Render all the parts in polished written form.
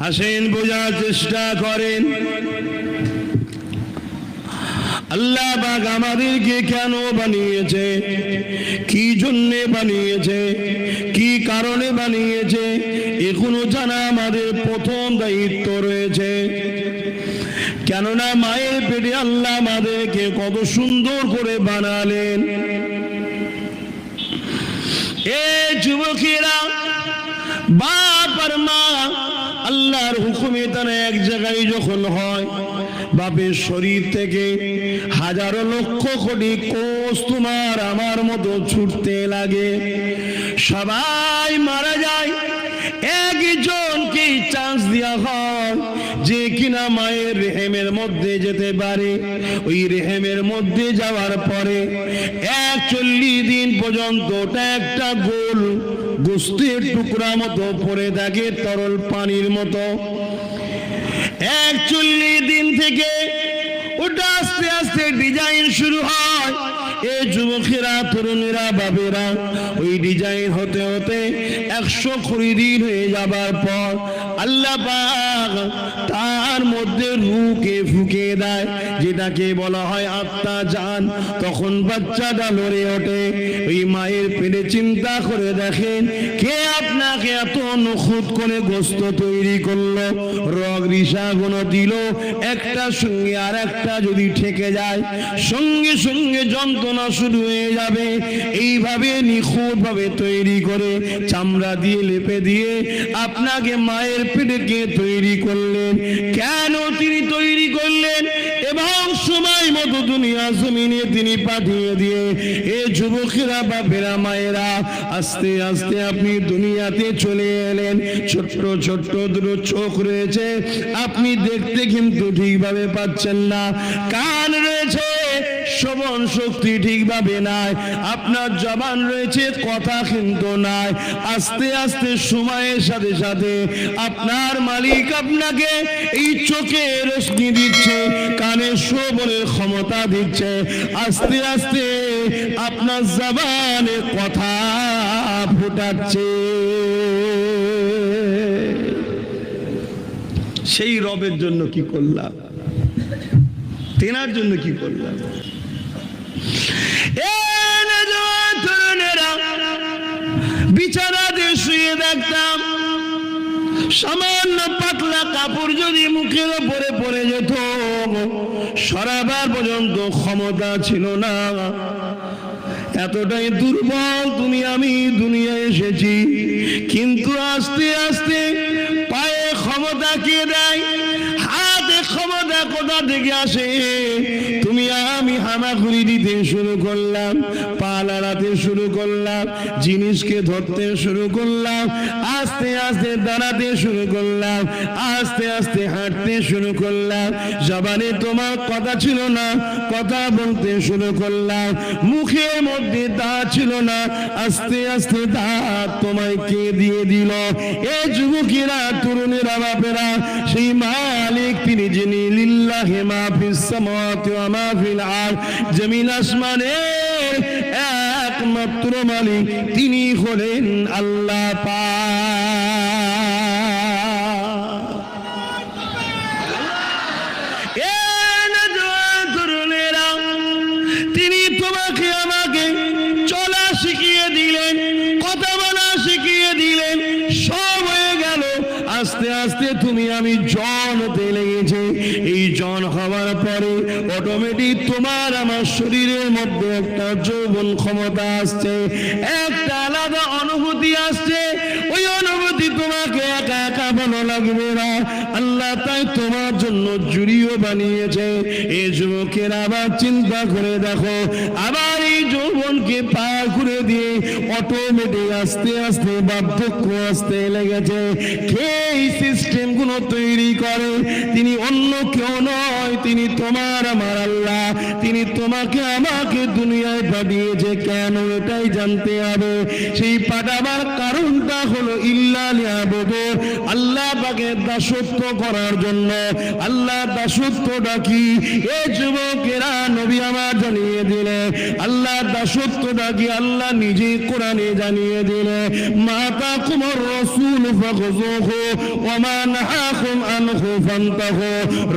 আসেন বোঝার চেষ্টা করেন আল্লাহ পাক আমাদেরকে কেন বানিয়েছে, কি জন্যে বানিয়েছে, কি কারণে বানিয়েছে, এখনো জানা আমাদের প্রথম দায়িত্ব রয়েছে। কেননা মায়ের পেটে আল্লাহ আমাদেরকে কত সুন্দর করে বানালেন। এ যুবকেরা, বাপ আর মা আল্লাহর হুকুমে তারা এক জায়গায় যখন হয়, বাপের শরীর থেকে হাজারো লক্ষ কোটি কোষ তোমার আমার মতো ছুটতে লাগে, সবাই মারা যায়। একজনকে চান্স দেওয়া হয় যে কিনা মায়ের রেহেমের মধ্যে যেতে পারে। ওই রেহেমের মধ্যে যাওয়ার পরে 41 দিন পর্যন্ত একটা গোল গোস্তের টুকরা মতো পড়ে থাকে, তরল পানির মতো। 41 দিন থেকে ওটা আস্তে আস্তে ডিজাইন শুরু হয়। এই যুবকেরা, তরুণীরা, বাবেরা, ওই ডিজাইন হতে হতে 120 দিন হয়ে যাবার পর আল্লাহ পাক তার মধ্যে রূহকে ফুঁকে দেয়, যেটাকে বলা হয় আত্মা, জান। তখন বাচ্চাটা লড়ে ওঠে। ওই মায়ের পেটে চিন্তা করে দেখেন, কে আপনাকে এত নখুঁত করে গোস্ত তৈরি করলো, রগ রিসাগুলো দিল, একটা সঙ্গে আর একটা যদি ঠেকে যায় সঙ্গে সঙ্গে যন্ত্রণা শুরু হয়ে যাবে। এইভাবে নিখুঁত ভাবে তৈরি করে চামড়া দিয়ে লেপে দিয়ে আপনাকে মায়ের পেটে কে তৈরি করলেন, কেন তিনি তৈরি করলেন এবং সময় মতো দুনিয়া জমিনে তিনি পাঠিয়ে দিয়ে এ যুবকেরা, বাপেরা, মায়েরা, আস্তে আস্তে আপনি দুনিয়াতে চলে এলেন। ছোট্ট ছোট্ট দুটো চোখ রয়েছে, আপনি দেখতে কিন্তু ঠিকভাবে পাচ্ছেন না। কান রয়েছে, শ্রবণ শক্তি ঠিকভাবে নাই। আপনার জবান রয়েছে, কথা কিন্তু নাই। আস্তে আস্তে সময়ের সাথে সাথে আপনার মালিক আপনাকে এই চোখে রশ্মি দিচ্ছে, কানে শ্রবণের ক্ষমতা দিচ্ছে। আস্তে আস্তে আপনার জবানে কথা ফুটাচ্ছে। সেই রবের জন্য কি করলাম, তেনার জন্য কি করলাম? বিছানাতে শুয়ে দেখতাম, সামান্য পাতলা কাপড় যদি মুখের ওপরে পড়ে যেত, সরাবার পর্যন্ত ক্ষমতা ছিল না। এতটাই দুর্বল তুমি আমি দুনিয়ায় এসেছি। কিন্তু আস্তে আস্তে পায়ে ক্ষমতা কে দেয়, হাতে ক্ষমতা কোথা থেকে আসে? তুমি আমি হামাগুড়ি দিতে শুরু করলাম, পা নাড়াতে শুরু করলাম, জিনিসকে ধরতে শুরু করলাম, আস্তে আস্তে দাঁড়াতে শুরু করলাম, আস্তে আস্তে হাঁটতে শুরু করলাম। জবানে তোমার কথা ছিল না, কথা বলতে শুরু করলাম। মুখের মধ্যে দাঁত ছিল না, আস্তে আস্তে দাঁত তোমায় কে দিয়ে দিল? এ যুবকেরা, তরুণেরা, বাপেরা, সেই মালিক তিনি যিনি লিল্লাহি মা ফিস সামাওয়াতি ওয়া মা ফিল আরদ, জমিন আসমানের একমাত্র মালিক তিনি হলেন আল্লাহ পাক। এ তরুণেরা, তিনি তোমাকে আমাকে চলা শিখিয়ে দিলেন, কথা বলা শিখিয়ে দিলেন, সব হয়ে গেল। আস্তে আস্তে তুমি আমি জন হতে লেগেছে। এই জন হওয়ার পরে অটোমেটিক তোমার আমার শরীরের মধ্যে একটা যৌবন ক্ষমতা আসছে, একটা আলাদা অনুভূতি আসছে। ওই অনুভূতি তোমাকে একা একা ভালো লাগবে না, আল্লাহ তাই তোমার জন্য জুড়িও বানিয়েছে। এই যুবকের আবার চিন্তা করে দেখো, আবার এই যৌবনকে পার করে দিয়ে অটোমেটিক আস্তে আস্তে বার্ধক্য আসতে লেগেছে। কে এই সিস্টেম গুলো তৈরি করে? তিনি অন্য কেউ নয়, তিনি তোমার আমার আল্লাহ, তিনি তোমাকে আমাকে দুনিয়ায় পাঠিয়েছে কেন এটাই জানতে হবে। সেই পাঠাবার কারণটা হলো ইল্লা লিয়াবুদু, আল্লাহ পাকের দাসত্ব করার জন্য। আল্লাহ দাসত্বটা কি? এ যুবকেরা নবী আমার জানিয়ে দিলে আল্লাহ দাসত্বটা কি আল্লাহ নিজে কোরআনে জানিয়ে দিলে, মা তাকুমুর রাসূল ফাখুযুহু ওয়া মা নাহাকুম আনহু ফান্তাহু।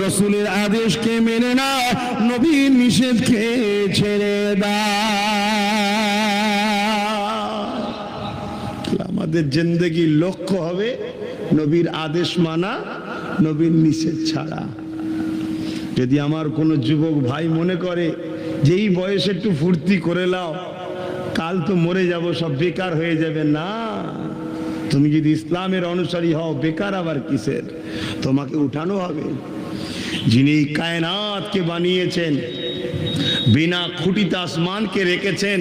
রাসূলের আদেশকে মেনে নাও, নবীর নিষেধকে ছেড়ে দাও। আমাদের জিন্দেগির লক্ষ্য হবে নবীর আদেশ মানা, নবীর নিষেধ ছাড়া। যদি আমার কোনো যুবক ভাই মনে করে যে এই বয়সে একটু ফুর্তি করে নাও, কাল তো মরে যাব, সব বেকার হয়ে যাবে, না। তুমি যদি ইসলামের অনুসারী হও, বেকার আবার কিসের? তোমাকে উঠানো হবে। যিনি কায়নাতকে বানিয়েছেন, বিনা খুঁটিতে আসমানকে রেখেছেন।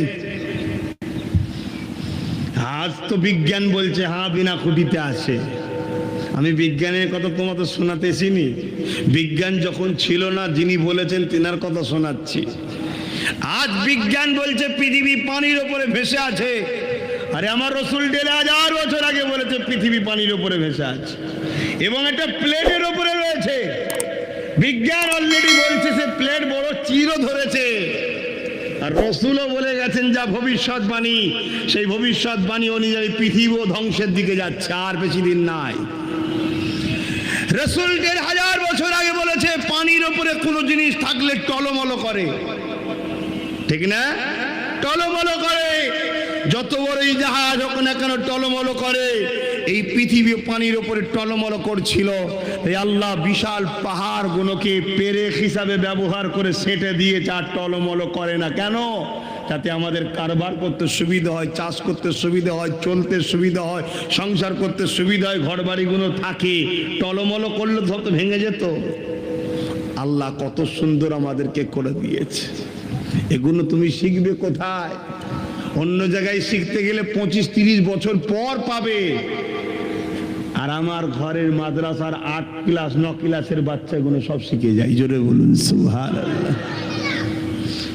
আজ তো বিজ্ঞান বলছে হ্যাঁ বিনা খুঁটিতে আসে। আমি বিজ্ঞানের কথা তোমাকে শোনাতেছিনি, বিজ্ঞান যখন ছিল না যিনি বলেছেন তিনার কথা শোনাচ্ছি। আজ বিজ্ঞান বলছে পৃথিবী পানির উপরে ভেসে আছে। আরে আমার রসুল ১,৫০০ বছর আগে বলেছে পৃথিবী পানির উপরে ভেসে আছে এবং একটা প্লেটের উপরে রয়েছে। বিজ্ঞান অলরেডি বলছে সে প্লেট বড় চিরও ধরেছে। আর রসুলও বলে গেছেন যা ভবিষ্যৎবাণী, সেই ভবিষ্যৎবাণী অনুযায়ী পৃথিবীও ধ্বংসের দিকে যাচ্ছে, আর বেশি দিন নাই। রসুল ১,৫০০ বছর আগে বলেছে পানির উপরে কোনো জিনিস থাকলে টলমল করে, ঠিক না? টলমল করে। যত বড়ই জাহাজ হোক না কেন টলমল করে। এই পৃথিবী পানির উপরে টলমল করছিল। এই আল্লাহ বিশাল পাহাড়গুলোকে পেরেক হিসাবে ব্যবহার করে সেটে দিয়েছে, আর টলমল করে না। কেন? যাতে আমাদের কারবার করতে সুবিধা হয়, চাষ করতে সুবিধা হয়, চলতে সুবিধা হয়, সংসার করতে সুবিধা হয়, ঘর বাড়িগুলো থাকে। টলমল করলে তো ভেঙে যেত। আল্লাহ কত সুন্দর আমাদেরকে করে দিয়েছে। এগুলো তুমি শিখবে কোথায়? অন্য জায়গায় শিখতে গেলে ২৫-৩০ বছর পর পাবে। আর আমার ঘরের মাদ্রাসার ৮ ক্লাস ৯ ক্লাসের বাচ্চাগুলো সব শিখে যায়। জোরে বলুন সুবহানাল্লাহ।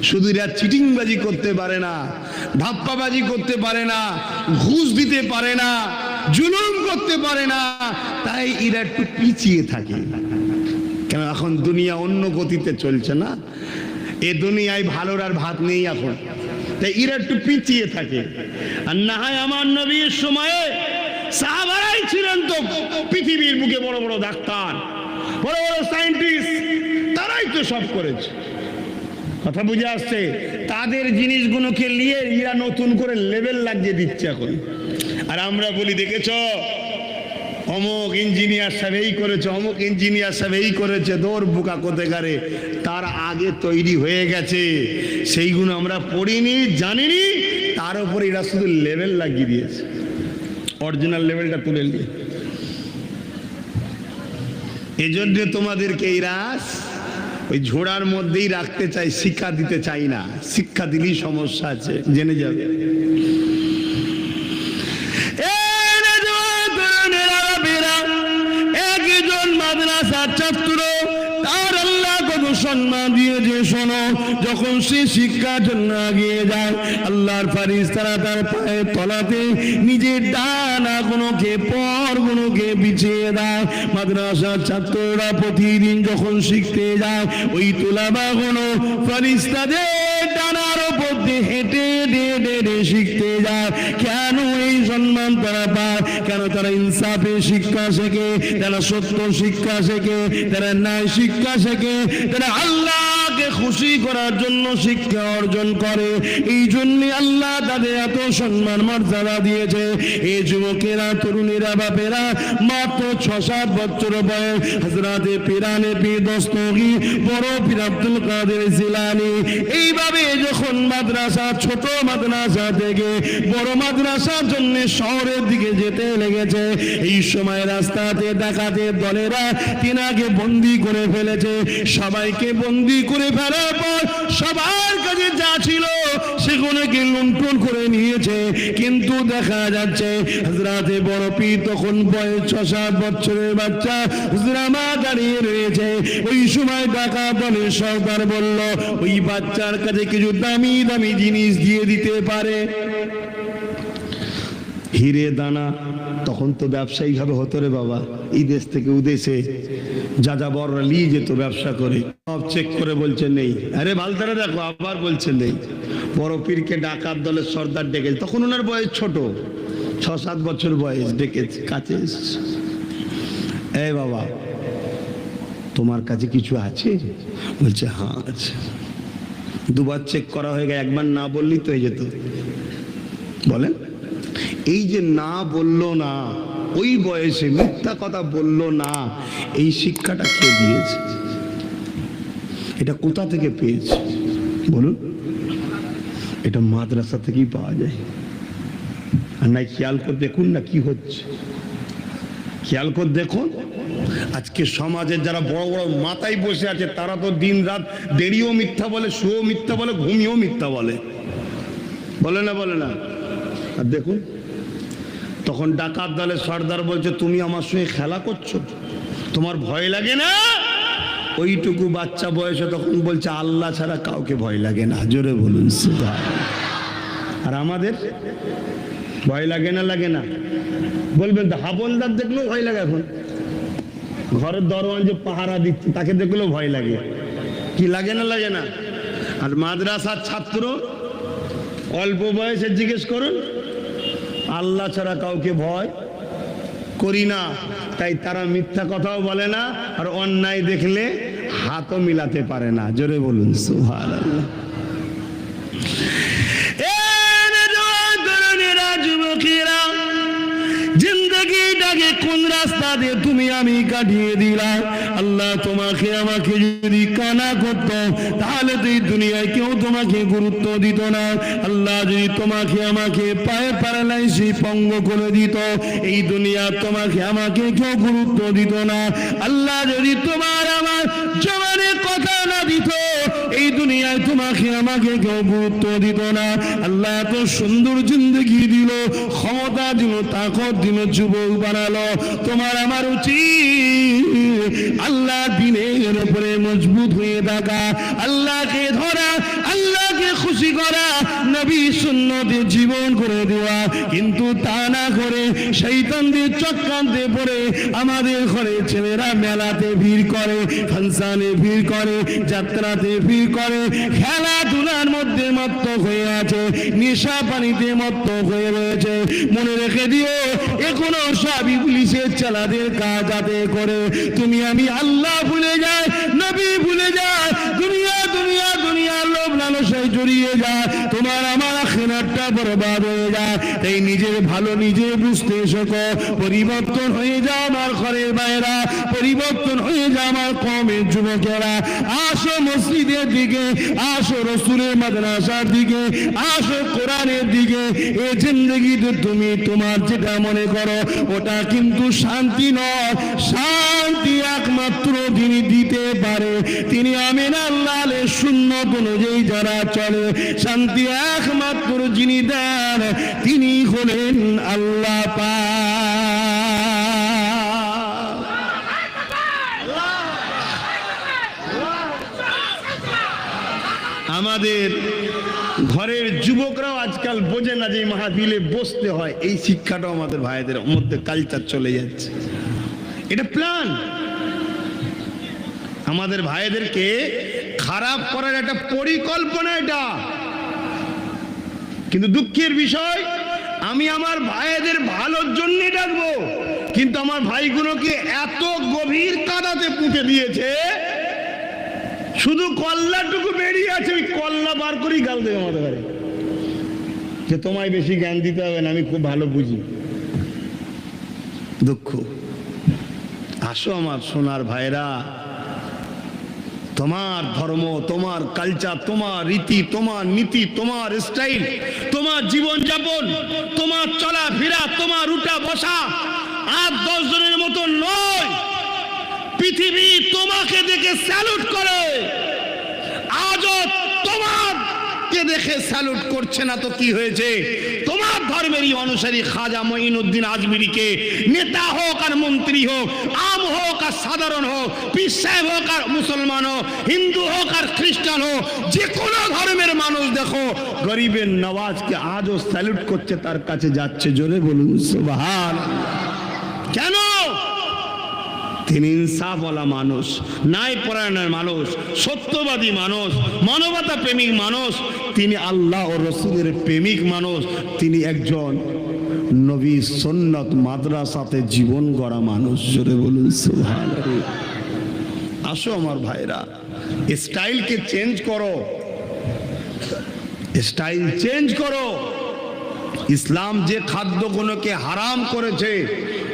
শুধু এরা চিটিংবাজি করতে পারে না, ধাপ্পাবাজি করতে পারে না, ঘুষ দিতে পারে না, জুলুম করতে পারে না, তাই এরা একটু পিছিয়ে থাকে। কেন? এখন দুনিয়া অন্য গতিতে চলছে না। এ দুনিয়ায় ভালোর আর ভাত নেই এখন, তাই এরা একটু পিছিয়ে থাকে। আর না হয় আমার নবীর সময়ে সাহাবারাই ছিলেন তো পৃথিবীর বুকে বড় বড় ডাক্তার, বড় বড় সায়েন্টিস্ট, তারাই তো সব করেছে। কথা বুঝে আসছে? তাদের জিনিসগুলোকে নিয়ে এরা নতুন করে লেভেল লাগিয়ে দিচ্ছে এখন। আর আমরা বলি দেখেছ অমুক ইঞ্জিনিয়ার সাহেব এই করেছে, অমুক ইঞ্জিনিয়ার সাহেব এই করেছে। দৌড় বুকা করতে গারে, তার আগে তৈরি হয়ে গেছে, সেইগুলো আমরা পড়িনি, জানিনি, তার উপরে এরা শুধু লেভেল লাগিয়ে দিয়েছে, অরিজিনাল লেভেলটা তুলে নিয়ে। এজন্য তোমাদেরকে এরা ওই ঝোড়ার মধ্যেই রাখতে চাই, শিক্ষা দিতে চাই না। শিক্ষা দিলেই সমস্যা আছে, জেনে যাবে। একজন মাদ্রাসার ছাত্র, তার আল্লাহ কত সম্মান দিয়েছে শোনো। যখন সে শিক্ষার জন্য এগিয়ে যায়, আল্লাহর ফারিস্তারা তার পায়ের তলাতে নিজের ডানা গুলোকে পর গুলোকে বিছিয়ে দেয়। মাদ্রাসার ছাত্ররা প্রতিদিন যখন শিখতে যায়, ওই তুলাবা গুলো ফারিস্তাদের ডানার উপর দিয়ে হেঁটে হেঁটে শিখতে যায়। কেন এই সম্মান তারা পায়? কেন? তারা ইনসাফের শিক্ষা শেখে, তারা সত্য শিক্ষা শেখে, তারা ন্যায় শিক্ষা শেখে, তারা আল্লাহকে খুশি করার জন্য শিক্ষা অর্জন করে। এই জন্য আল্লাহ তাদের এত সম্মান মর্যাদা দিয়েছে। এই যুবকেরা, তরুণীরা, বাপেরা, মাত্র ৬-৭ বছর বয়স হযরতে পীরানে পীর দস্তগীর বড় পীর আব্দুল কাদের জিলানী এইভাবে যখন মাদ্রাসা, ছোট মাদ্রাসা থেকে বড় মাদ্রাসার জন্য শহরের দিকে যেতে লেগেছে, এই সময় রাস্তাতে ডাকাতের দলেরা তিনাকে বন্দী করে ফেলেছে। সবাইকে বন্দী করে ফেলার পর সবার কাছে যা ছিল সেগুলোকে লুণ্ঠন করে নিয়েছে। কিন্তু দেখা যাচ্ছে হযরতে বড় পীর তখন বয়স 6-7 বছরের বাচ্চা, হুজুর আমার দাঁড়িয়ে রয়েছে। ওই সময় ডাকা দলের সর্দার বলল ওই বাচ্চার কাছে কিছু দামি দামি জিনিস দিয়ে দিতে পারে। হিরে দানা তখন তো ব্যবসায়িক ভাবে হতো রে বাবা, এই দেশ থেকে উদেশে যা যা বড়রা নিয়ে যেত ব্যবসা করে, সব চেক করে বলছে নেই। আরে বালতারা দেখো আবার বলছে নেই। বড় পীরকে ডাকাত দলের সর্দার ডেকেছে, তখন ওনার বয়স ছোট, 6-7 বছর বয়স। ডেকেছে কাছে, এই বাবা তোমার কাছে কিছু আছে? বলছে হ্যাঁ আছে। দুবার চেক করা হয়ে গেছে, একবার না বললেই তো হয়ে যেত। বলেন এই যে না বললো না, ওই বয়সে মিথ্যা কথা বললো না, এই শিক্ষাটা কে দিয়েছে? এটা কোথা থেকে পেয়েছে বলুন? এটা মাদ্রাসা থেকেই পাওয়া যায়। আর নাই খেয়াল করে দেখুন না কি হচ্ছে, খেয়াল করে দেখুন। আজকে সমাজের যারা বড় বড় মাথায় বসে আছে তারা তো দিন রাত দেরিও মিথ্যা বলে, শুয়েও মিথ্যা বলে, ঘুমিয়েও মিথ্যা বলে, বলে না বলে না? আর দেখুন তখন ডাকাত দলের সর্দার বলছে তুমি আমার সঙ্গে খেলা করছো, তোমার ভয় লাগে না? ওইটুকু বাচ্চা বয়সে তখন বলছে আল্লাহ ছাড়া কাউকে ভয় লাগে না। জোরে বলুন সুবহানাল্লাহ। আর আমাদের ভয় লাগে না? লাগে না বলবেন তো? হাবলদার দেখলেও ভয় লাগে। এখন ঘরের দরওয়ান যে পাহারা দিচ্ছে তাকে দেখলেও ভয় লাগে। কি লাগে না? লাগে না? আর মাদ্রাসার ছাত্র অল্প বয়সে জিজ্ঞেস করুন, আল্লাহ ছাড়া কাউকে ভয় করি না, তাই তারা মিথ্যা কথাও বলে না, আর অন্যায় দেখলে হাতও মিলাতে পারে না। জোরে বলুন সুবহানাল্লাহ। জিন্দগিটাকে কোন রাস্তা দিয়ে তুমি আমি কাটিয়ে দিলাম। আল্লাহ তোমাকে আমাকে যদি কানা করত তাহলে তো এই দুনিয়ায় কেউ তোমাকে গুরুত্ব দিত না। আল্লাহ যদি তোমাকে আমাকে পায়ে প্যারালাইসিস পঙ্গ করে দিত, এই দুনিয়া তোমাকে আমাকে কেউ গুরুত্ব দিত না। আল্লাহ যদি তোমার আমার জবানে কথা না দিত, এই দুনিয়ায় তোমাকে আমাকে কেউ গুরুত্ব দিত না। আল্লাহ এত সুন্দর জিন্দগি দিল, ক্ষমতা দিল, তাকত দিল, যুবক বানালো। তোমার আমার উচিত আল্লাহ দিনের উপরে মজবুত হয়ে থাকা, আল্লাহকে ধরা, আল্লাহকে খুশি করা, নবী সুন্নতে জীবন করে দেওয়া। কিন্তু তা না করে শয়তানদের চক্রান্তে পড়ে আমাদের ঘরে ছেলেরা মেলাতে ভিড় করে, ফাংশনে ভিড় করে, যাত্রাতে ভিড় করে, খেলাধুলার মধ্যে মত্ত হয়ে আছে, নেশা পানিতে মত্ত হয়ে রয়েছে। মনে রেখে দিও এখনো সব ইবলিসের চালাদের কাজ যাতে করে তুমি আমি আল্লাহ ভুলে যায়, নবী ভুলে যায়, দুনিয়া দুনিয়া দুনিয়া লোভ লালসায় জড়িয়ে যায়, তোমার আমার আখিরাতটা বরবাদ হয়ে যায়। তাই নিজের ভালো নিজে বুঝতে শেখো। পরিবর্তন হয়ে যাও আমার ঘরের বাইরা, পরিবর্তন হয়ে যাও আমার কওমের যুবকেরা। আসো মসজিদের দিকে, আসো রাসূলের মাদ্রাসার দিকে, আসো কোরআনের দিকে। এই জিন্দেগিতে তুমি তোমার যেটা মনে করো ওটা কিন্তু শান্তি নয়। শান্তি একমাত্র যিনি দিতে পারে তিনি আমিন আল্লাহর সুন্নাত অনুযায়ী যারা চলে, শান্তি একমাত্র যিনি দেন তিনি হলেন আল্লাহ পাক। আমাদের ঘরের যুবকরাও আজকাল বোঝে না যে মাহফিলে বসতে হয়। এই শিক্ষাটাও আমাদের ভাইদের মধ্যে কালচার চলে যাচ্ছে। এটা প্ল্যান, আমাদের ভাইদেরকে খারাপ করার একটা পরিকল্পনা এটা। কিন্তু দুঃখের বিষয় আমি আমার ভাইদের ভালোর জন্য ডাকবো, কিন্তু আমার ভাইগুলোকে এত গভীর কাদাতে পুঁতে দিয়েছে, শুধু কল্লাটুকু বেরিয়ে আছে, ওই কল্লা বার করেই গাল দেবে আমাদের ঘরে যে তোমায় বেশি জ্ঞান দিতে হবে না, আমি খুব ভালো বুঝি। দুঃখ। আসো আমার সোনার ভাইরা, তোমার ধর্ম, তোমার কালচার, তোমার রীতি, তোমার নীতি, তোমার স্টাইল, তোমার জীবন যাপন, তোমার চলাফেরা, তোমার উঠা বসা 8-10 জনের মতো নয়। পৃথিবী তোমাকে দেখে স্যালুট করে। দেখে স্যালুট করছে না তো কি হয়েছে? তোমার ধর্মেরই অনুসারী খাজা মঈনুদ্দিন আজমিরিকে নেতা হোক আর মন্ত্রী হোক, আম হোক আর সাধারণ হোক, পীর সাহেব হোক আর মুসলমান হোক, হিন্দু হোক আর খ্রিস্টান হোক, যে কোনো ধর্মের মানুষ দেখো গরিবের নওয়াজকে আজও স্যালুট করছে, তার কাছে যাচ্ছে। জোরে বলুন সুবহানাল্লাহ। কেন? তিনি ইনসাফওয়ালা মানুষ, ন্যায় পরায়ণের মানুষ, সত্যবাদী মানুষ, মানবতা প্রেমিক মানুষ, তিনি আল্লাহ ও রসুলের প্রেমিক মানুষ, তিনি একজন নবী সুন্নাত মাদ্রাসাতে জীবন গড়া মানুষ। জোরে বলুন সুবহানাল্লাহ। আসো আমার ভাইরা, স্টাইলকে চেঞ্জ করো, স্টাইল চেঞ্জ করো। ইসলাম যে খাদ্যগুলোকে হারাম করেছে,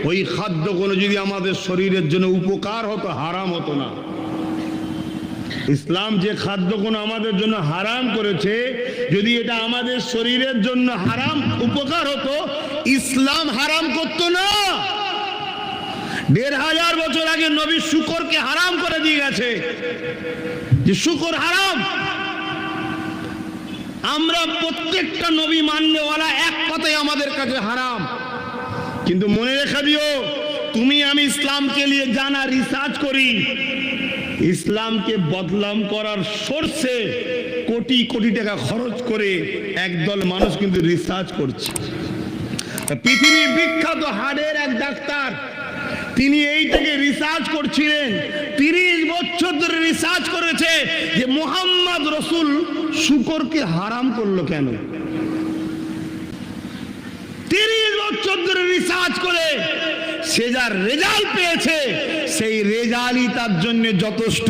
ওই খাদ্যগুলো যদি আমাদের শরীরের জন্য উপকার হতো, হারাম হতো না। ইসলাম যে খাদ্যগুলো আমাদের জন্য হারাম করেছে, যদি এটা আমাদের শরীরের জন্য হারাম উপকার হতো, ইসলাম হারাম করতো না। ১৫০০ বছর আগে নবী শুকরকে হারাম করে দিয়ে গেছে, যে শুকর হারাম। আমরা প্রত্যেকটা নবী মাননেওয়ালা এক কথাই আমাদের কাছে হারাম। কিন্তু মনে রেখে দিও, তুমি আমি ইসলামকে নিয়ে জানা রিসার্চ করি, ইসলামকে বদনাম করার সোর্সে কোটি কোটি টাকা খরচ করে একদল মানুষ কিন্তু রিসার্চ করছে। পৃথিবীর বিখ্যাত হার্টের এক ডাক্তার, তিনি এই থেকে রিসার্চ করছিলেন, ৩০ বছর ধরে রিসার্চ করেছে যে মুহাম্মদ রসুল শুকরকে হারাম করলো কেন। ৩০ বছর ধরে রিসার্চ করে সে যা রেজাল্ট পেয়েছে, সেই রেজাল্টই তার জন্য যথেষ্ট।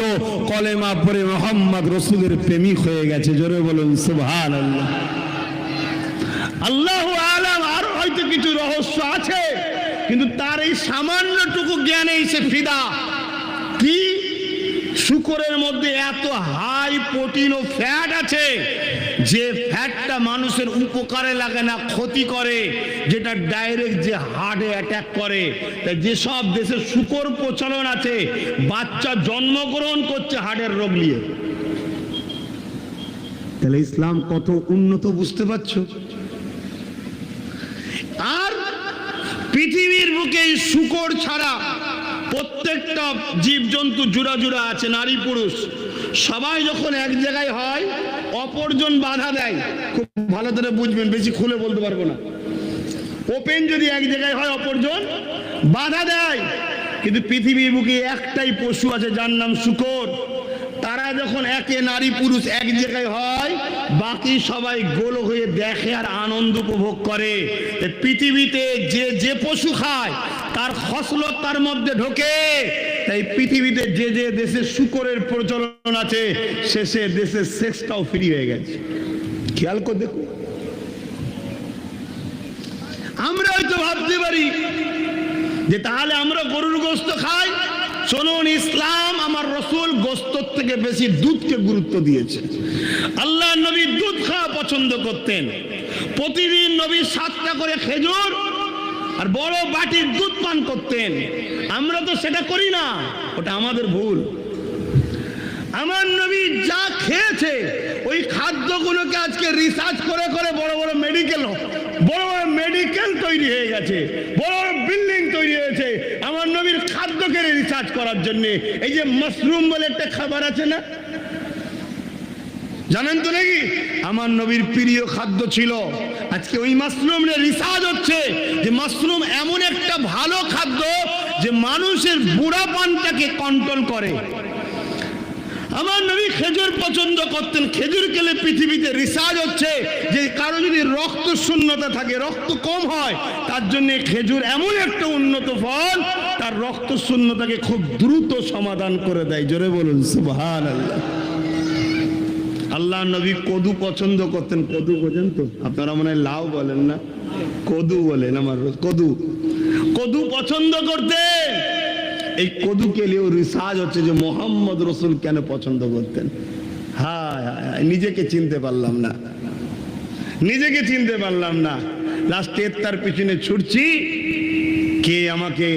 কলেমা পড়ে মুহাম্মদ রসুলের প্রেমিক হয়ে গেছে। জোরে বলুন সুবহানাল্লাহ। আল্লাহু আলাম, আর হয়তো কিছু রহস্য আছে, কিন্তু তার এই সামান্যটুকু জ্ঞানে সে ফিদা। কি? শুকরের মধ্যে এত হাই প্রোটিন ও ফ্যাট আছে, যে ফ্যাটটা মানুষের উপকারে লাগে না, ক্ষতি করে, যেটা ডাইরেক্ট যে হার্টে অ্যাটাক করে। তাই যেসব দেশে শুকর প্রচলন আছে, বাচ্চা জন্মগ্রহণ করছে হার্টের রোগ নিয়ে। তাহলে ইসলাম কত উন্নত, বুঝতে পারছো? আর পৃথিবীর বুকে শুকর ছাড়া প্রত্যেকটা জীবজন্তু জোড়া জোড়া আছে, নারী পুরুষ সবাই যখন এক জায়গায় হয়, অপরজন বাধা দেয়। খুব ভালো করে বুঝবেন, বেশি খুলে বলতে পারবো না। ওপেন যদি এক জায়গায় হয়, অপরজন বাধা দেয়। কিন্তু পৃথিবীর বুকে একটাই পশু আছে, যার নাম শুকর। তারা যখন একে নারী পুরুষ এক জায়গায় হয়, বাকি সবাই গোল হয়ে দেখে আর আনন্দ উপভোগ করে। পৃথিবীতে যে যে পশু খায়, তার খসলত তার মধ্যে ঢোকে। তাই পৃথিবীতে যে যে দেশে শুকরের প্রচলন আছে, শেষে দেশের সেক্সটাও ফ্রি হয়ে গেছে। খেয়াল করে দেখো। আমরা হয়তো ভাবতে পারি যে তাহলে আমরা গরুর গোশত খাই। শুনুন, ইসলাম আমার রসুল গোশতের থেকে বেশি দুধকে গুরুত্ব দিয়েছে। আল্লাহ নবী দুধ খাওয়া পছন্দ করতেন। প্রতিদিন নবী 7টা করে খেজুর আর বড় বাটির দুধ পান করতেন। আমরা তো সেটা করি না, ওটা আমাদের ভুল। আমার নবী যা খেয়েছে, ওই খাদ্যগুলোকে আজকে রিসার্চ করে করে বড় বড় মেডিকেল তৈরি হয়ে গেছে, বড় বড় বিল্ডিং তৈরি হয়েছে আমার নবীর খাদ্যকে রিসার্চ করার জন্য। এই যে মাশরুম বলে একটা খাবার আছে না, জানেন তো নাকি? আমার নবীর প্রিয় খাদ্য ছিল। আজকে ওই মাশরুম নিয়ে রিসার্চ হচ্ছে যে মাশরুম এমন একটা ভালো খাদ্য যে মানুষের বুড়াপানটাকে কন্ট্রোল করে। আমার নবী খেজুর পছন্দ করতেন। খেজুর খেলে পৃথিবীতে রিসার্চ হচ্ছে যে কারো যদি রক্ত শূন্যতা থাকে, রক্ত কম হয়, তার জন্য খেজুর এমন একটা উন্নত ফল, তার রক্ত শূন্যতাকে খুব দ্রুত সমাধান করে দেয়। জোরে বলুন সুবহানাল্লাহ। আল্লাহ নবী কদু পছন্দ করতেন। কদু বোঝেন তো আপনারা? মনে হয় লাউ বলেন না, কদু বলেন। আমার কদু পছন্দ করতেন। এই কদুকে নিয়েও রিসার্চ হচ্ছে যে মোহাম্মদ রসুল কেন পছন্দ করতেন। হায় হায়, নিজেকে চিনতে পারলাম না, লাস্টে তার পিছনে ছুটছি, কে আমাকে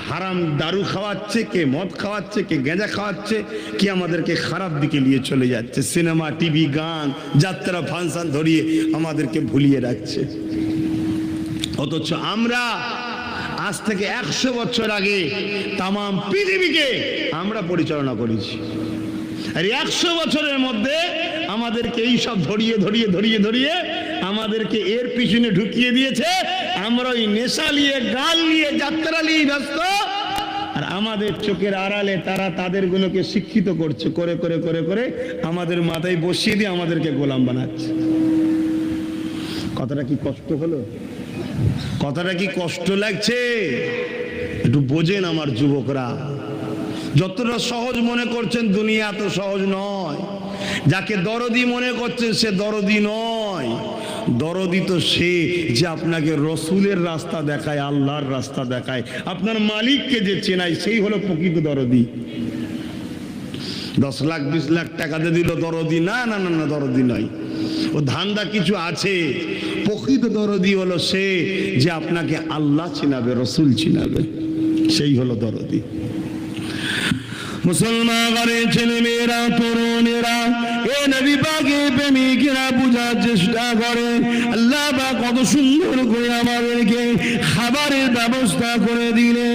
হারাম দারু খাওয়াচ্ছে, কে মদ খাওয়াচ্ছে, কে গাঁজা খাওয়াচ্ছে, কে আমাদেরকে খারাপ দিকে নিয়ে চলে যাচ্ছে। সিনেমা, টিভি, গান, যাত্রা, ফাংশন ধরিয়ে আমাদেরকে ভুলিয়ে রাখছে। অথচ আমরা আজ থেকে 100 বছর আগে তাম পৃথিবীকে আমরা পরিচালনা করেছি। আর 100 বছরের মধ্যে আমাদেরকে এই সব ধরিয়ে ধরিয়ে ধরিয়ে ধরিয়ে আমাদেরকে এর পিছনে ঢুকিয়ে দিয়েছে। আমরা ওই নেশা নিয়ে, গাল নিয়ে, যাত্রা নিয়ে ব্যস্ত। আর আমাদের চোখের আড়ালে তারা তাদের গুলোকে শিক্ষিত করছে, করে করে করে করে আমাদের মাথায় বসিয়ে দিয়ে আমাদেরকে গোলাম বানাচ্ছে। কথাটা কি কষ্ট হলো? কথাটা কি কষ্ট লাগছে? একটু বোঝেন আমার যুবকরা। যতটা সহজ মনে করছেন দুনিয়া এত সহজ নয়। যাকে দরদি মনে করছেন সে দরদি নয়। দরদি তো সে যে আপনাকে রসুলের রাস্তা দেখায়, আল্লাহর রাস্তা দেখায়, আপনার মালিককে যে চেনায়, সেই হলো প্রকৃত দরদি। 10 লাখ 20 লাখ টাকা দিয়ে দিল দরদি না, না না না, দরদি নয়। ও ধান্দা কিছু আছে। প্রকৃত দরদি হলো সে যে আপনাকে আল্লাহ চিনাবে, রসুল চিনাবে, সেই হলো দরদি। মুসলমান ঘরের ছেলে মেয়েরা, তরুণেরা, এ নবী পাকের প্রেমিকেরা বুঝার চেষ্টা করে। আল্লাহ পাক কত সুন্দর করে আমাদেরকে খাবারের ব্যবস্থা করে দিলে।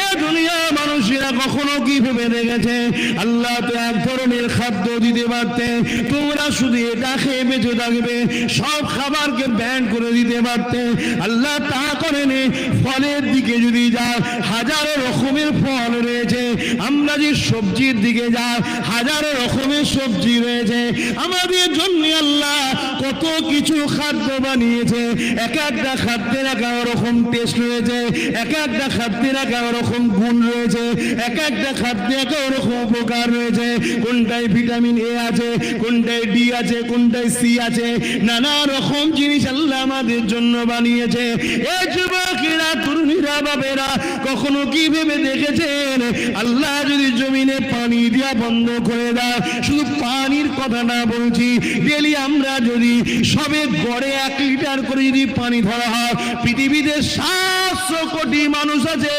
এ দুনিয়া মানুষেরা কখনো কি ভেবে দেখেছে আল্লাহ তো এক ধরনের খাদ্য দিতে পারতেন, তোমরা শুধু এটা খেয়ে বেঁচে থাকবে, সব খাবারকে ব্যান করে দিতে পারতেন। আল্লাহ তা করেনি। ফলের দিকে যদি যায়, হাজারো রকমের ফল রয়েছে। আমরা যে সবজির দিকে যায়, হাজারো রকমের সবজি রয়েছে। আমাদের জন্য আল্লাহ কত কিছু খাদ্য বানিয়েছে। এক একটা খাদ্যের এক রকম টেস্ট রয়েছে, এক একটা খাদ্যের এক রকম গুণ রয়েছে, এক একটা খাদ্যে এক রকম উপকার রয়েছে। কোনটায় ভিটামিন এ আছে, কোনটায় ডি আছে, কোনটায় সি আছে, নানা রকম জিনিস আল্লাহ আমাদের জন্য বানিয়েছে। এই যুবকেরা, তরুণীরা, বাবেরা, কখনো কি ভেবে দেখেছেন আল্লাহ যদি জমিনে পানি দেওয়া বন্ধ করে দেয়? শুধু পানির কথা না বলছি, ডেলি আমরা যদি সবে গড়ে 1 লিটার করে যদি পানি ধরা হয়, পৃথিবীতে 700 কোটি মানুষ আছে,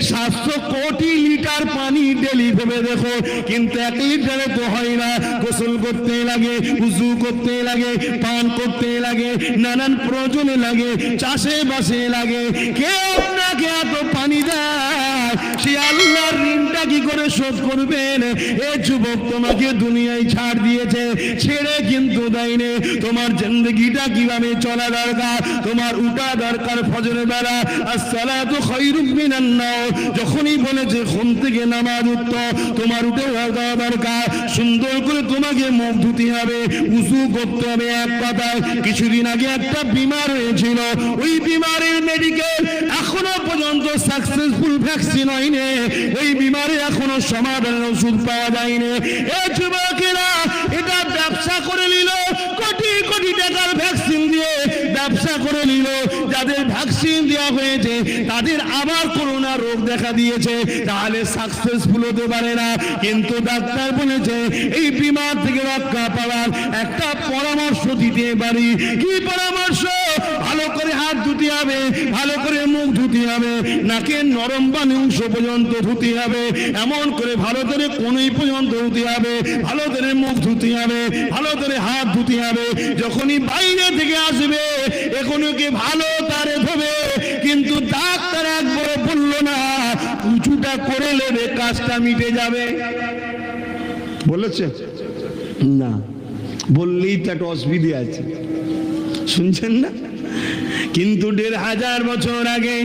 700 কোটি লিটার পানি ডেলি ভেবে দেখো। কিন্তু 1 লিটারে তো হয় না। গোসল করতে লাগে, উযু করতে লাগে, পান করতে লাগে, নানান প্রয়োজনে লাগে, চাষে বাসে লাগে। কে আপনাকে এত পানি দেয়? সে আল্লাহর ঋণটা কি করে শোধ করবেন? এ যুবক, তোমাকে দুনিয়ায় ছাড় দিয়েছে, ছেড়ে কিন্তু দেয়নি। তোমার জিন্দেগিটা কিভাবে চলা দরকার, তোমার উঠা দরকার ফজরের বেলা, আসসালাতু খায়রুম মিনান নাওম। যখনই বলেছে ঘুম থেকে নামাজ উঠতে, তোমার উঠে যাওয়া দরকার। সুন্দর করে তোমাকে মুখ ধুতে হবে, উযু করতে হবে। এক কথায়, কিছুদিন আগে একটা বিমার হয়েছিল, ওই বিমারের মেডিকেল এখনো পর্যন্ত সাকসেসফুল ভ্যাকসিন হয়নি। ওই বিমারে এখনো সমাধানের ওষুধ পাওয়া যায়নি। এই যুবকেরা এটা ব্যবসা করে নিল, কোটি কোটি টাকার ভ্যাকসিন দিয়ে ব্যবসা করে নিল। যাদের ভ্যাকসিন দেওয়া হয়েছে তাদের আবার করোনা রোগ দেখা দিয়েছে, তাহলে সাকসেসফুল হতে পারে না। কিন্তু ডাক্তার বলেছে এই বিমার থেকে রক্ষা পাওয়ার একটা পরামর্শ দিতে পারি। কি পরামর্শ? ভালো করে হাত ধুতে হবে, ভালো করে মুখ ধুতে হবে, নাকের নরম বানি অংশ পর্যন্ত ধুতে হবে, এমন করে ভালো করে কোনই পর্যন্ত ধুতে হবে, ভালো করে মুখ ধুতে হবে, ভালো করে হাত ধুতে হবে। যখনই বাইরে থেকে আসবে এখনকে ভালো তারে ধোবে। কিন্তু ডাক্তার একবার বললো না, উঁচুটা করে নেবে, কাজটা মিটে যাবে। বলেছে না, বললেই তো একটা অসুবিধা আছে, শুনছেন না? কিন্তু 1500 বছর আগে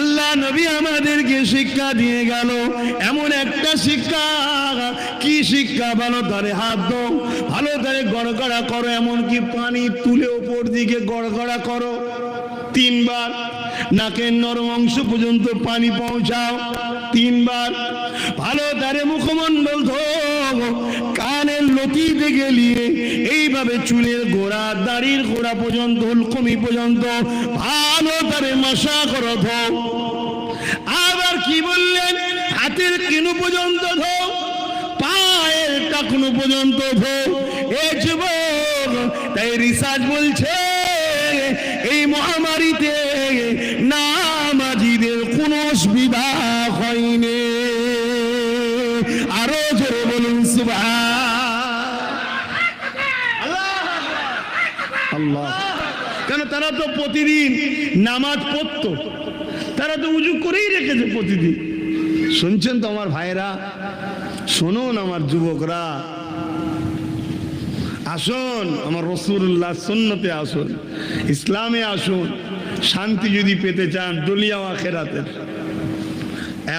আল্লাহ নবী আমাদেরকে শিক্ষা দিয়ে গেল, এমন একটা শিক্ষা। কি শিক্ষা? ভালো ধরে হাত দাও, ভালো ধরে গড়গড়া করো, এমনকি পানি তুলে উপর দিকে গড়গড়া করো 3 বার। নাকের নরম অংশ পর্যন্ত পানি পৌঁছাও 3 বার। ভালো ধরে মুখমণ্ডল ধোও, কানের লতি থেকে নিয়ে এইভাবে চুলের গোড়া, দাড়ির গোড়া পর্যন্ত, হুলকমি পর্যন্ত ভালো ধরে মশা করো, ধোও। আবার কি বললেন? হাতের কিনু পর্যন্ত ধোও, পায়ের টাকনু পর্যন্ত ধোও। এ যুবক, তাই রিসার্চ বলছে এই মহামারীতে নামাজীদের কোনো অসুবিধা আরো জোরে বলুন আল্লাহ। কেন তারা তো প্রতিদিন নামাজ পড়তো, তারা তো উজু করেই রেখেছে প্রতিদিন। শুনছেন তো আমার ভাইরা, শুনুন আমার যুবকরা, আসুন আমার রাসূলুল্লাহ সুন্নতে আসুন, ইসলামে আসুন। শান্তি যদি পেতে চান দুনিয়া ও আখিরাতের,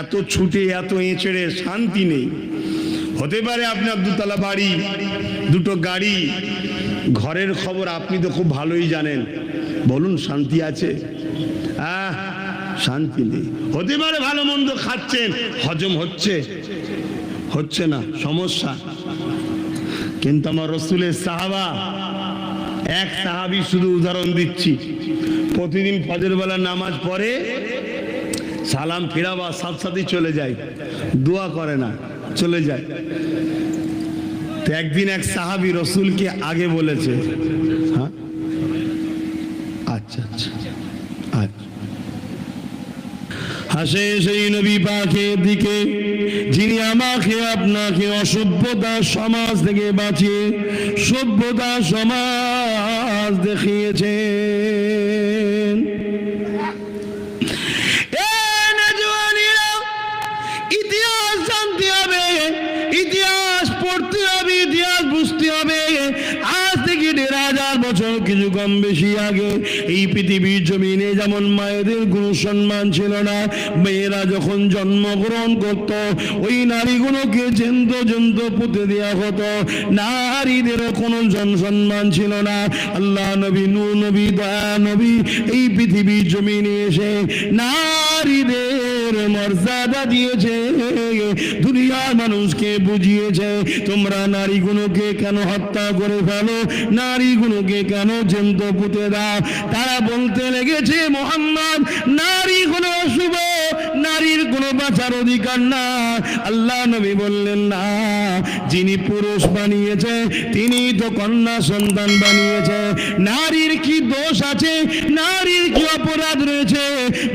এত ছুটে এত এঁচড়ে শান্তি নেই। হতে পারে আপনার দুতলা বাড়ি, দুটো গাড়ি, ঘরের খবর আপনি তো খুব ভালোই জানেন, বলুন শান্তি আছে? শান্তি নেই। হতে পারে ভালো মন্দ খাচ্ছেন, হজম হচ্ছে না, সমস্যা। কিন্তু আমার রাসূলের সাহাবা, এক সাহাবী শুধু উদাহরণ দিচ্ছি, প্রতিদিন ফজর বেলা নামাজ পড়ে, সালাম ফিরাবার সাথে সাথে চলে যায়, দোয়া করে না, চলে যায়। তো একদিন এক সাহাবী রাসূলকে আগে বলেছে, হ্যাঁ আচ্ছা আচ্ছা আচ্ছা, হাসে সেই নবী পাকের দিকে যিনি আমাকে আপনাকে অসভ্যতার সমাজ থেকে বাঁচিয়ে সভ্যতার সমাজ দেখিয়েছেন। ইতিহাস জানতে হবে, ইতিহাস পড়তে হবে, ইতিহাস বুঝতে হবে। আজ থেকে ১৫০০ বছর কিছু কম বেশি আগে এই পৃথিবীর জমিনে যেমন মায়েদের কোনো সম্মান ছিল না, মেয়েরা যখন জন্মগ্রহণ করত ওই নারীগুলোকে জন্ত পুঁতে দেওয়া হতো, নারীদেরও কোনো সম্মান ছিল না। আল্লাহ নবী, নূহ নবী, দয়া নবী এই পৃথিবীর জমিনে এসে নারীদের মর্যাদা দিয়েছে, দুনিয়ার মানুষকে বুঝিয়েছে তোমরা নারীগুলোকে কেন হত্যা করে ফেলো, নারীগুলোকে কেন জ্যান্ত পুঁতে দাও। তারা বলতে লেগেছে মুহাম্মদ নারী কোনো অশুভ, নারীর কোনো বাঁচার অধিকার না। আল্লাহ নবী বললেন না, যিনি পুরুষ বানিয়েছে তিনি তো কন্যা সন্তান বানিয়েছে, নারীর কি দোষ আছে, নারীর কি অপরাধ রয়েছে?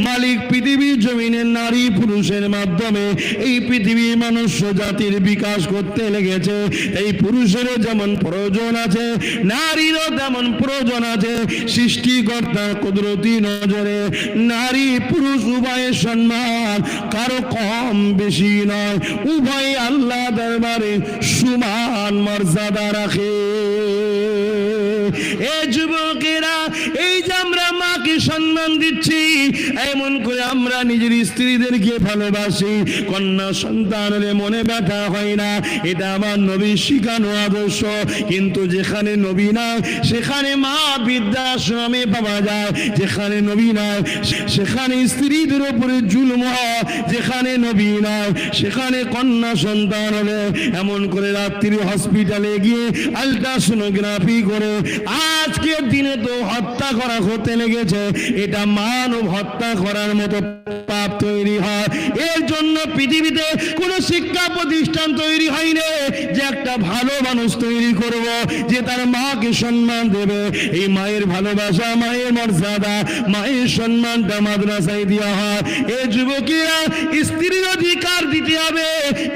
মালিক পৃথিবীর জমিনের নারী পুরুষের মাধ্যমে এই পৃথিবীর মনুষ্য জাতির বিকাশ করতে লেগেছে। এই পুরুষেরও যেমন প্রয়োজন আছে, নারীরও তেমন প্রয়োজন আছে। সৃষ্টিকর্তার কুদরতি নজরে নারী পুরুষ উভয়ের সম্মান কারো কম বেশি নয়, উভয় আল্লাহ দরবারে সমান মর্যাদা রাখে। এ যুবকেরা, এই যে আমরা মাকে সম্মান দিচ্ছি, এমন করে আমরা নিজের স্ত্রীদেরকে ভালোবাসি, কন্যা সন্তান হলে মনে ব্যথা হয় না, এটা আমার নবীর শিখানো আদর্শ। কিন্তু যেখানে নবী নাই সেখানে মা বৃদ্ধাশ্রমে পাওয়া যায়, যেখানে নবী নাই সেখানে স্ত্রীদের উপরে জুলুম হয়, যেখানে নবী নাই সেখানে কন্যা সন্তান হলে এমন করে রাত্রি হসপিটালে গিয়ে আলট্রাসোনোগ্রাফি করে আজকের দিনে তো হত্যা করা হতে লেগেছে। এটা মানব হত্যা করার মতো পাপ তৈরি হয়। এর জন্য পৃথিবীতে কোনো শিক্ষা প্রতিষ্ঠান তৈরি হয়নি যে একটা ভালো মানুষ তৈরি করব যে তার মাকে সম্মান দেবে। এই মায়ের ভালোবাসা, মায়ের মর্যাদা, মায়ের সম্মানটা মাদ্রাসায় দেওয়া হয়। এই যুবকেরা, স্ত্রীর অধিকার দিতে হবে,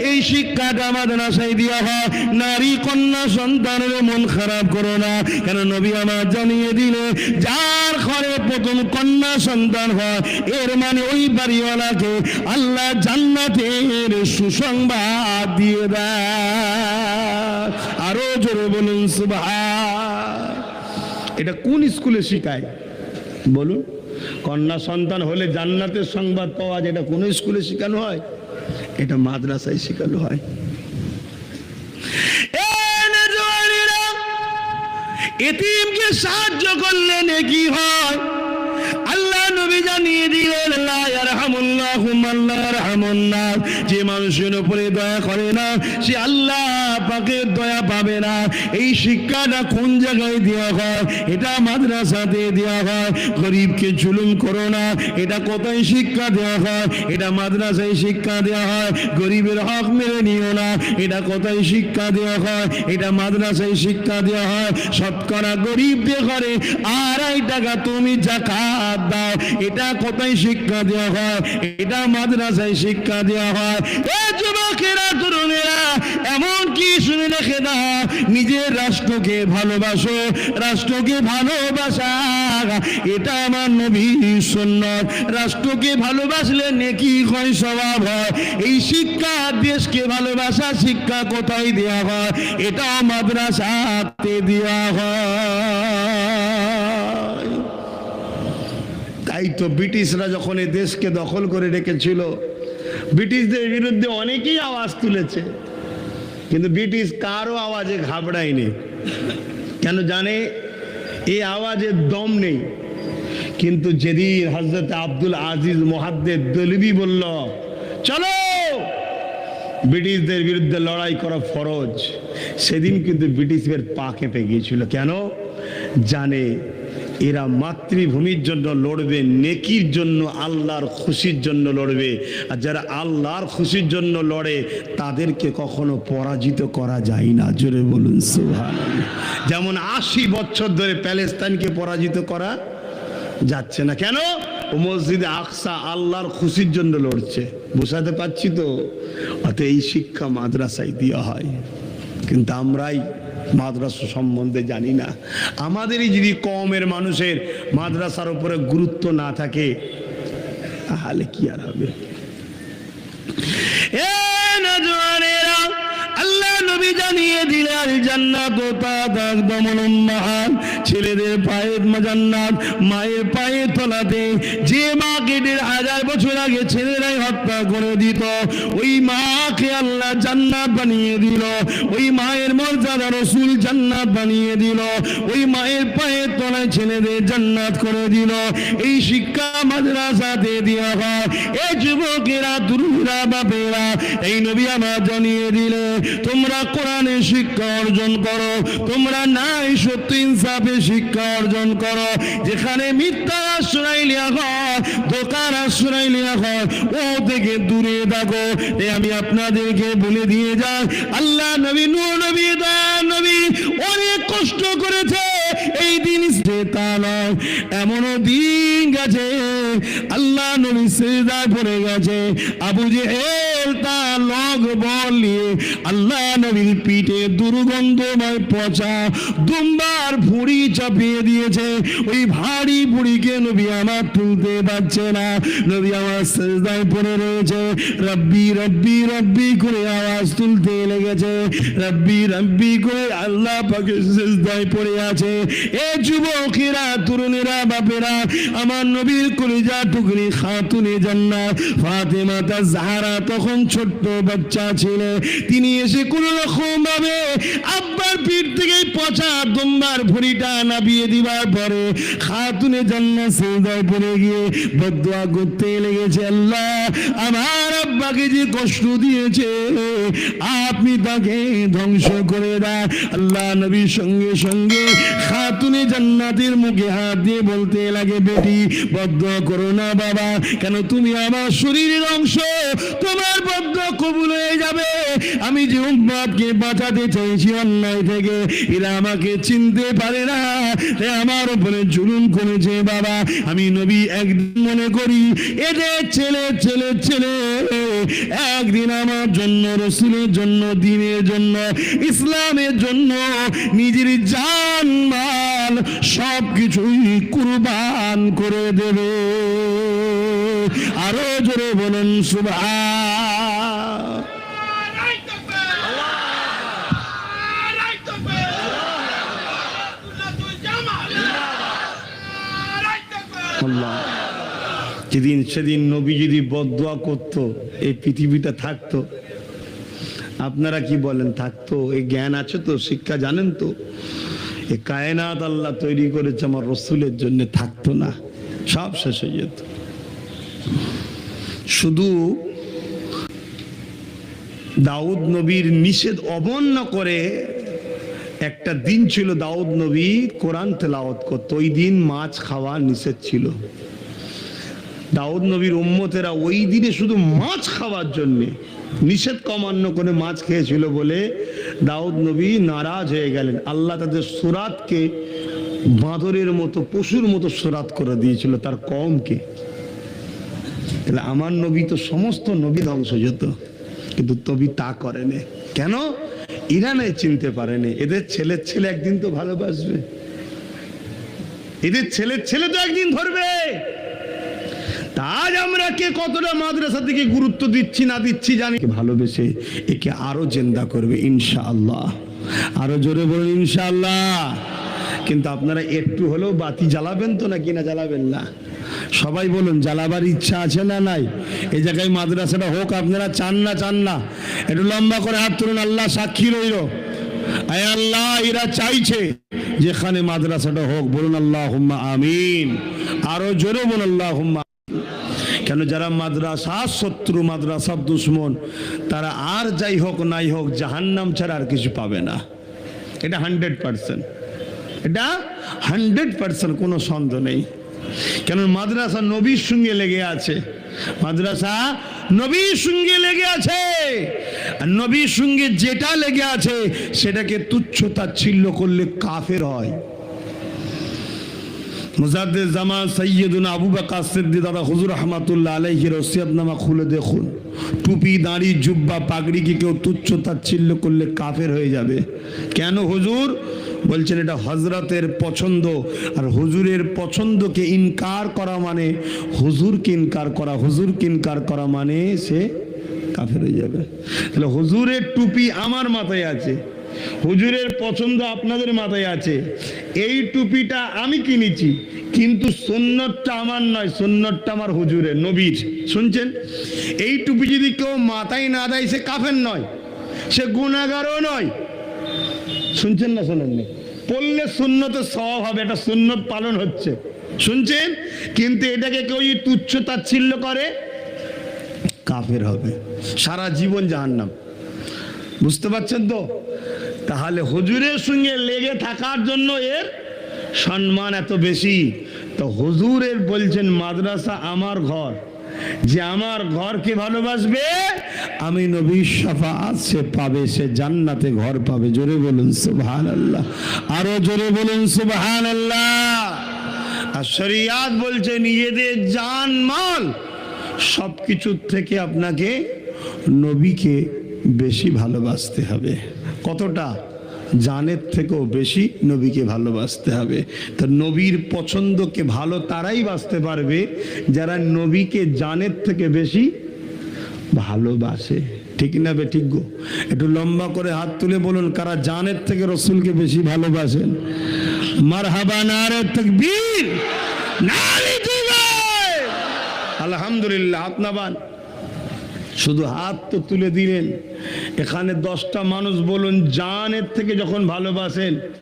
এই শিক্ষাটা মাদ্রাসায় দেওয়া হয়। নারী কন্যা সন্তানের মন খারাপ করো না, কেন নবী আমার জানিয়ে দিলে যার ঘরে প্রথম কন্যা সন্তান হয় এর মানে ওই বাড়িওয়ালাকে আল্লাহ জান্নাতের সুসংবাদ দিয়ে দেয়। আরো জোরে বলুন সুবহান। এটা কোন স্কুলে শিখায় বলুন? কন্যা সন্তান হলে জান্নাতের সংবাদ পাওয়া যায়, এটা কোন স্কুলে শেখানো হয়? এটা মাদ্রাসায় শেখানো হয়। এতিমকে সাহায্য করলে নেকি হয়। আল্লাহ নবী জানিয়ে দিলেন লা ইয়ারহামুল্লাহু মান লা ইয়ারহামুন নাস, যে মানুষের উপরে দয়া করে না সে আল্লাহ পাকের দয়া পাবে না। এই শিক্ষাটা কোন জায়গায় দেওয়া হয়? এটা মাদ্রাসাতে দেওয়া হয়। গরিবকে জুলুম করো না, এটা কোথায় শিক্ষা দেওয়া হয়? এটা মাদ্রাসায় শিক্ষা দেওয়া হয়। গরিবের হক মেরে নিও না, এটা কোথায় শিক্ষা দেওয়া হয়? এটা মাদ্রাসায় শিক্ষা দেওয়া হয়। শতকরা গরিবদের ঘরে 2.5 টাকা তুমি যাকাত দাও, এটা এটা কোথায় শিক্ষা দেওয়া হয়? এটা মাদ্রাসায় শিক্ষা দেওয়া হয়। এ যুবকেরা, তরুণেরা, এমন কি শুনে রেখে দাও, নিজের রাষ্ট্রকে ভালোবাসো। রাষ্ট্রকে ভালোবাসা এটা আমার নবীর সুন্নাত। রাষ্ট্রকে ভালোবাসলে নেকি হয়, সওয়াব হয়। এই শিক্ষা, দেশকে ভালোবাসা শিক্ষা কোথায় দেওয়া হয়? এটা মাদ্রাসাতে দেওয়া হয়। তাই তো ব্রিটিশরা যখন এই দেশকে দখল করে রেখেছিল, ব্রিটিশদের বিরুদ্ধে অনেকেই আওয়াজ তুলেছে, কিন্তু ব্রিটিশ কারো আওয়াজে ঘাবড়ায়নি। কেন জানে? এই আওয়াজের দম নেই। কিন্তু যেদিন হযরত আব্দুল আজিজ মুহাদ্দিস দেলবি বলল, চলো ব্রিটিশদের বিরুদ্ধে লড়াই করা ফরজ, সেদিন কিন্তু ব্রিটিশদের পা কেঁপে গিয়েছিল। কেন? জানে এরা মাতৃভূমির জন্য লড়বে, নেকির জন্য, আল্লাহর খুশির জন্য লড়বে। আর যারা আল্লাহর খুশির জন্য লড়ে তাদেরকে কখনো পরাজিত করা যায় না। জোরে বলুন সুবহানাল্লাহ। যেমন 80 বছর ধরে প্যালেস্তাইনকে পরাজিত করা যাচ্ছে না। কেন? ও মসজিদে আকসা আল্লাহর খুশির জন্য লড়ছে। বোঝাতে পারছি তো? অত এই শিক্ষা মাদ্রাসায় দেওয়া হয়, কিন্তু আমরাই মাদ্রাসা সম্বন্ধে জানি না। আমাদেরই যদি কওমের মানুষের মাদ্রাসার উপরে গুরুত্ব না থাকে, তাহলে কি আর হবে? আল্লাহ নবী জানিয়ে দিলেন জান্নাত একদম মহান। ছেলেদের পায়ের জান্নাত, মায়ের পায়ের তলাতে। যে মাকে 1500 বছর আগে ছেলেরাই হত্যা করে দিত, ওই মাকে আল্লাহ জান্নাত বানিয়ে দিল। ওই মায়ের মর্যাদা রাসূল জান্নাত বানিয়ে দিল। ওই মায়ের পায়ের তলায় ছেলেদের জান্নাত করে দিল। এই শিক্ষা মাদ্রাসাতে দেওয়া হয়। এই যুবকেরা, তরুণরা, বাপেরা, এই নবী আমার জানিয়ে দিলে তোমরা কোরআনের শিক্ষা অর্জন করো, তোমরা নাই সত্য ইনসাফে শিক্ষা অর্জন করো। যেখানে মিথ্যা আশ্রয় নেওয়া হয়, ধোঁকার আশ্রয় নেওয়া হয়, ও থেকে দূরে থাকো। আমি আপনাদেরকে বলে দিয়ে যাই, আল্লাহ নবী, নূহ নবী, দয়া নবী অনেক কষ্ট করেছে এই দিন তা নয়। এমনও দিন গেছে আল্লাহ নবী সিজদায় পড়ে গেছে, আবু জেহেল তার লগ বল নিয়ে আল্লাহ নবীর পিঠে দুর্গন্ধময় পচা দুম্বার ভুঁড়ি চাপিয়ে দিয়েছে। ওই ভারী ভুঁড়িকে নবী আমার তুলতে পারছে না। নবী আমার সিজদায় পড়ে রয়েছে, রব্বি রব্বি রব্বি করে আওয়াজ তুলতে লেগেছে। রব্বি রব্বি করে আল্লাহ পাকের সিজদায় পড়ে আছে। এ যুবকেরা, তরুণেরা, বাপেরা, আমার নবীর কলিজা টুকরি খাতুনে জান্নাত ফাতেমা তাজহারা তখন ছোট্ট বাচ্চা ছিলেন। তিনি এসে কোনো রকম ভাবে আব্বার পিঠ থেকে পচা দুম্বার ভুঁড়িটা নাবিয়ে দিবার পরে খাতুনে জান্নাত সিজদায় পড়ে গিয়ে বদদুয়া করতে লেগেছে, আল্লাহ আমার আব্বাকে যে কষ্ট দিয়েছে আপনি তাকে ধ্বংস করে দেন। আল্লাহ নবীর সঙ্গে সঙ্গে খাতুনে জান্নাতের মুখে হাত দিয়ে বলতে লাগে, বেটি বদদুয়া করো না বাবা, কেন তুমি আমার শরীরের অংশ, তোমার বদদুয়া কবুল হয়ে যাবে। আমি যে উম্মতকে বাঁচাতে চাইছি অন্যায় থেকে, এরা আমাকে চিনতে পারে না, আমার উপরে জুলুম করেছে বাবা। আমি নবী একদিন মনে করি এদের ছেলে ছেলে ছেলে একদিন আমার জন্য, রসুলের জন্য, দ্বীনের জন্য, ইসলামের জন্য নিজের জান মাল সবকিছুই কুরবান করে দেবে। আরো জোরে বলুন সুবহান। যেদিন সেদিন নবী যদি বদদুয়া করতো, এই পৃথিবীটা থাকতো? আপনারা কি বলেন, থাকতো? এই জ্ঞান আছে তো, শিক্ষা জানেন তো? এই কায়নাত আল্লাহ তৈরি করেছে আমার রসুলের জন্য, থাকতো না, সব শেষ হয়ে যেত। শুধু দাউদ নবীর নিষেধ অমান্য করে একটা দিন ছিল, দাউদ নবী কোরআন তেলাওয়াত করত, ওই দিন মাছ খাওয়া নিষেধ ছিল। দাউদ নবীর উম্মতেরা ওই দিনে শুধু মাছ খাওয়ার জন্য নিষেধ অমান্য করে মাছ খেয়েছিল বলে দাউদ নবী নারাজ হয়ে গেলেন। আল্লাহ তাদের সুরাতকে বাঁদরের মতো পশুর মতো সরাত করে দিয়েছিল তার কওমকে। তাহলে আমার নবী তো সমস্ত নবী ধ্বংস যেত, কিন্তু তবি তা করেনি কেন? ইরানে চিনতে পারেনি এদের ছেলের ছেলে একদিন তো ভালোবাসবে, এদের ছেলের ছেলে তো একদিন ধরবে। আজ আমরা কে কতটা মাদ্রাসা থেকে গুরুত্ব দিচ্ছি না দিচ্ছি জানি, ভালোবেসে একে আরো জিন্দা করবে ইনশাআল্লাহ। আরো জোরে বলুন ইনশাআল্লাহ। কিন্তু আপনারা একটু হলেও বাতি জ্বালাবেন তো, নাকি না জ্বালাবেন না? সবাই বলুন জ্বালাবার ইচ্ছা আছে না নাই? এই জায়গায় মাদ্রাসাটা হোক, আপনারা চান না? চান না? একটু লম্বা করে হাত তুলুন, আল্লাহ সাক্ষী রইল। আয় আল্লাহ, এরা চাইছে যেখানে মাদ্রাসাটা হোক, বলুন আল্লাহুম্মা আমিন। আরো জোরে বলুন আল্লাহুম্মা। কেন? যারা মাদ্রাসার শত্রু, মাদ্রাসার দুশ্মন, তারা আর যাই হোক নাই হোক জাহান্নাম ছাড়া আর কিছু পাবে না। এটা 100%, এটা 100%, কোনো সন্দেহ নেই। কেন? মাদ্রাসা নবীর সঙ্গে লেগে আছে, মাদ্রাসা নবীর সঙ্গে লেগে আছে। আর নবীর সঙ্গে যেটা লেগে আছে সেটাকে তুচ্ছ তাচ্ছিল্য করলে কাফের হয়। মুজাদ্দিদ জামান সৈয়দুনা আবু বকর সিদ্দিক দাদা হুজুর রহমাতুল্লাহ আলাইহির ওসিয়তনামা খুলে দেখুন, টুপি দাড়ি জুব্বা পাগড়িকে কেউ তুচ্ছ তাচ্ছিল্য করলে কাফের হয়ে যাবে। কেন? হুজুর বলছেন এটা হযরতের পছন্দ, আর হুজুরের পছন্দকে ইনকার করা মানে হুজুরকে ইনকার করা, হুজুরকে ইনকার করা মানে সে কাফের হয়ে যাবে। তাহলে হুজুরের টুপি আমার মাথায় আছে, হুজুরের পছন্দ আপনাদের মাথায় আছে, এই টুপিটা আমি কিনেছি, কিন্তু সুন্নতটা আমার নয়, সুন্নতটা আমার হুজুরের, নবীর। শুনছেন? এই টুপি যদি কেউ মাথায় না দেয় সে কাফের নয়, সে গুনাহগারও নয়। শুনছেন না? শোনেননি? পড়লে সুন্নতের সওয়াব হবে, এটা সুন্নত পালন হচ্ছে। শুনছেন? কিন্তু এটাকে কেউ যদি তুচ্ছ তাচ্ছিল্য করে কাফের হবে, সারা জীবন জাহান্নাম। বুঝতে পারছেন তো? তাহলে হুজুরের সঙ্গে লেগে থাকার জন্য এর সম্মান এত বেশি। তো হুজুরের বলছেন মাদ্রাসা আমার ঘর, যে আমার ঘরকে ভালোবাসবে আমি নবীর শাফাআত সে পাবে, সে জান্নাতে ঘর পাবে। জোরে বলুন সুবহানাল্লাহ, আরো জোরে বলুন সুবহানাল্লাহ। আর শরিয়াত বলছে নিজেদের জান মাল সবকিছুর থেকে আপনাকে নবীকে বেশি ভালোবাসতে হবে। কতটা? জানের থেকেও বেশি নবীকে ভালোবাসতে হবে। তো নবীর পছন্দকে ভালো তারাই বাসতে পারবে যারা নবীকে জানের থেকে বেশি ভালোবাসে। ঠিক না বে ঠিক গো? একটু লম্বা করে হাত তুলে বলুন কারা জানের থেকে রসুলকে বেশি ভালোবাসেন। মারহাবা, নারে তাকবীর, নারে তাকবীর। আলহামদুলিল্লাহ। আপনাবান শুধু হাত তো তুলে দিলেন, এখানে 10টা মানুষ বলুন জানের থেকে যখন ভালোবাসেন